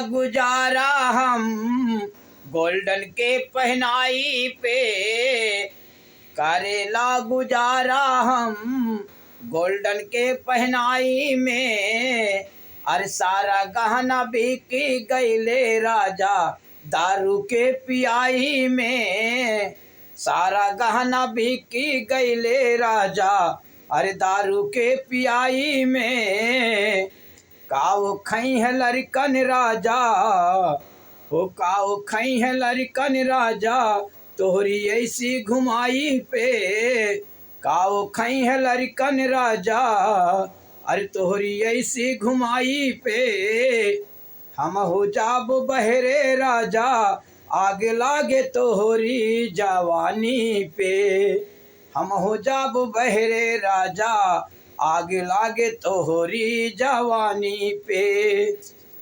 गुजारा हम गोल्डन के पहनाई पे, करेला गुजारा हम गोल्डन के पहनाई में। अरे सारा गहना बिक गईले राजा दारू के पियाई में, सारा गहना बिक गईले राजा अरे दारू के पियाई में। काऊ खई है लड़कन राजा हो, काऊ खई है लड़कन राजा तोहरी ऐसी घुमाई पे, काऊ खई है लड़कन राजा अरे तोहरी ऐसी घुमाई पे। हम हो जाब बहरे राजा आग लागे तोहरी जवानी पे, हम हो जाब बहरे राजा आग लागे तोहरी जवानी पे।